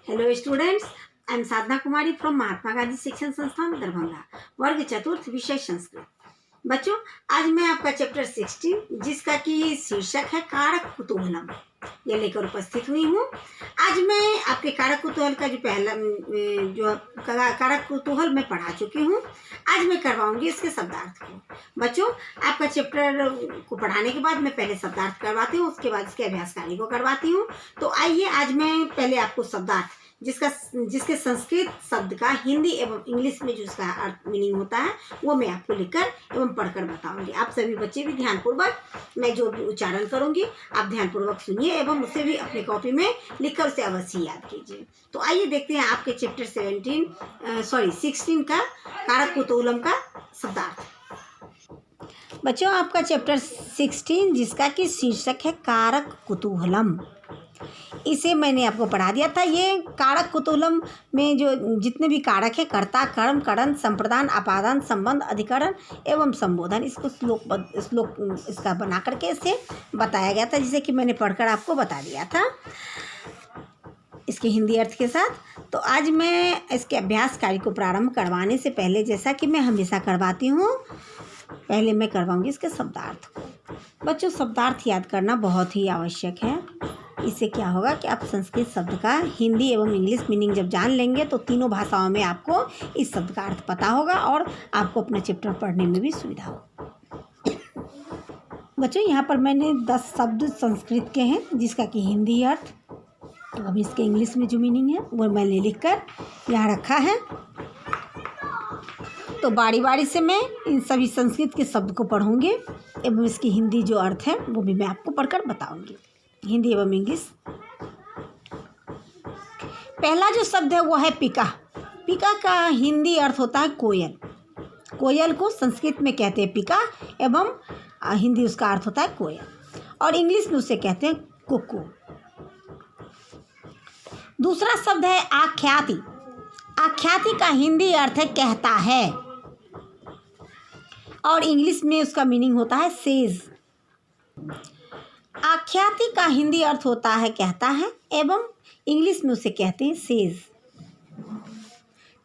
Hello students, I am Sadhna Kumari from Mahatma Gandhi Shikshan Sansthan Darbhanga, वर्ग चतुर्थ, विषय संस्कृत। बच्चों, आज मैं आपका चैप्टर 16 जिसका कि शीर्षक है कारक कुतूहलम, ये लेकर उपस्थित हुई हूँ। आज मैं आपके कारक कुतूहल का जो कारक कुतूहल मैं पढ़ा चुकी हूँ, आज मैं करवाऊंगी इसके शब्दार्थ को। बच्चों, आपका चैप्टर को पढ़ाने के बाद मैं पहले शब्दार्थ करवाती हूँ, उसके बाद इसके अभ्यास कार्य को करवाती हूँ। तो आइए आज मैं पहले आपको शब्दार्थ जिसके संस्कृत शब्द का हिंदी एवं इंग्लिश में जो इसका अर्थ मीनिंग होता है वो मैं आपको लिखकर एवं पढ़कर बताऊंगी। आप सभी बच्चे भी ध्यानपूर्वक, मैं जो भी उच्चारण करूंगी आप ध्यानपूर्वक सुनिए एवं उसे भी अपनी कॉपी में लिखकर उसे अवश्य याद कीजिए। तो आइए देखते हैं आपके चैप्टर 16 का कारक कुतूहलम का शब्दार्थ। बच्चों, आपका चैप्टर 16 जिसका कि शीर्षक है कारक कुतूहलम, इसे मैंने आपको पढ़ा दिया था। ये कारक कुतूहलम में जो जितने भी कारक हैं, कर्ता, कर्म, करण, संप्रदान, अपादान, संबंध, अधिकरण एवं संबोधन, इसको श्लोक इसका बना करके इसे बताया गया था, जिसे कि मैंने पढ़कर आपको बता दिया था इसके हिंदी अर्थ के साथ। तो आज मैं इसके अभ्यास कार्य को प्रारंभ करवाने से पहले, जैसा कि मैं हमेशा करवाती हूँ, पहले मैं करवाऊँगी इसके शब्दार्थ को। बच्चों, शब्दार्थ याद करना बहुत ही आवश्यक है। इससे क्या होगा कि आप संस्कृत शब्द का हिंदी एवं इंग्लिश मीनिंग जब जान लेंगे तो तीनों भाषाओं में आपको इस शब्द का अर्थ पता होगा और आपको अपना चैप्टर पढ़ने में भी सुविधा होगी। बच्चों, यहाँ पर मैंने 10 शब्द संस्कृत के हैं जिसका कि हिंदी अर्थ अब इसके इंग्लिश में जो मीनिंग है वो मैंने लिखकर यहाँ रखा है। तो बारी बारी से मैं इन सभी संस्कृत के शब्द को पढ़ूँगी एवं इसकी हिंदी जो अर्थ है वो भी मैं आपको पढ़कर बताऊँगी, हिंदी एवं इंग्लिश। पहला जो शब्द है वो है पिका। पिका का हिंदी अर्थ होता है कोयल। कोयल को संस्कृत में कहते हैं पिका एवं हिंदी उसका अर्थ होता है कोयल, और इंग्लिश में उसे कहते हैं कुकू। दूसरा शब्द है आख्याति। आख्याति का हिंदी अर्थ है कहता है, और इंग्लिश में उसका मीनिंग होता है सेज। आख्याति का हिंदी अर्थ होता है कहता है एवं इंग्लिश में उसे कहते हैं सेज।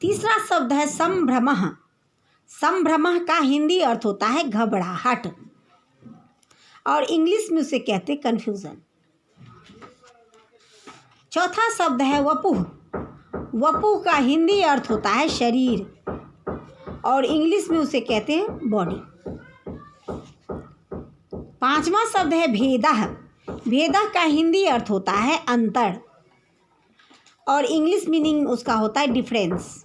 तीसरा शब्द है संभ्रमः। संभ्रमः का हिंदी अर्थ होता है घबराहट, और इंग्लिश में उसे कहते हैं कन्फ्यूजन। चौथा शब्द है वपुः। वपुः का हिंदी अर्थ होता है शरीर, और इंग्लिश में उसे कहते हैं बॉडी। पांचवा शब्द है भेदः। भेदः का हिंदी अर्थ होता है अंतर, और इंग्लिश मीनिंग उसका होता है डिफरेंस।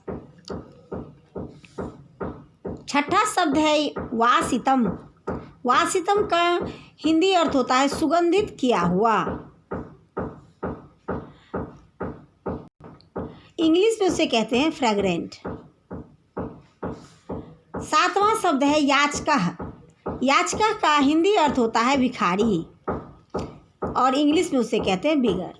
छठा शब्द है वासितम। वासितम का हिंदी अर्थ होता है सुगंधित किया हुआ, इंग्लिश में उसे कहते हैं फ्रेग्रेंट। सातवां शब्द है याचकः। याचका का हिंदी अर्थ होता है भिखारी, और इंग्लिश में उसे कहते हैं बिगर।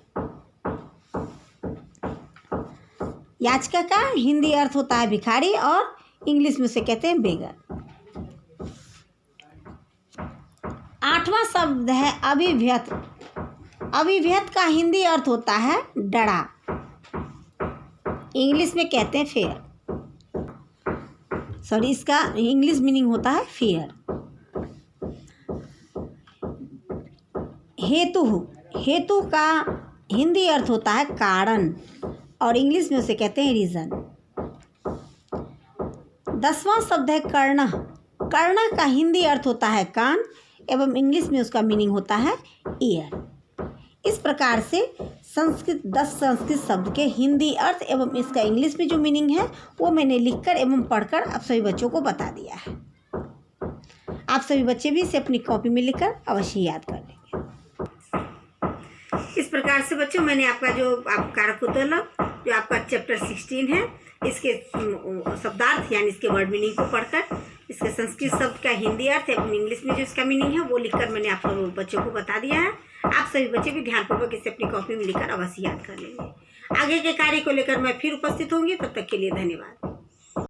याचका का हिंदी अर्थ होता है भिखारी, और इंग्लिश में उसे कहते हैं बेगर। आठवां शब्द है अभिव्यत। अभिव्यत का हिंदी अर्थ होता है डरा, इंग्लिश में कहते हैं फेयर। इसका इंग्लिश मीनिंग होता है फियर। हेतु। हेतु का हिंदी अर्थ होता है कारण, और इंग्लिश में उसे कहते हैं रीज़न। 10वां शब्द है कर्ण। कर्ण का हिंदी अर्थ होता है कान, एवं इंग्लिश में उसका मीनिंग होता है ईयर। इस प्रकार से 10 संस्कृत शब्द के हिंदी अर्थ एवं इसका इंग्लिश में जो मीनिंग है वो मैंने लिखकर एवं पढ़कर आप सभी बच्चों को बता दिया है। आप सभी बच्चे भी इसे अपनी कॉपी में लिखकर अवश्य याद कर लेंगे। इस प्रकार से बच्चों, मैंने आपका जो कारक कुतूहलम जो आपका चैप्टर 16 है, इसके शब्दार्थ यानी इसके वर्ड मीनिंग को पढ़कर इसके संस्कृत शब्द का हिंदी अर्थ एवं इंग्लिश में जो इसका मीनिंग है वो लिखकर मैंने आप सब बच्चों को बता दिया है। आप सभी बच्चे भी ध्यानपूर्वक इसे अपनी कॉपी में लिखकर अवश्य याद कर लेंगे। आगे के कार्य को लेकर मैं फिर उपस्थित होंगी, तब तक के लिए धन्यवाद।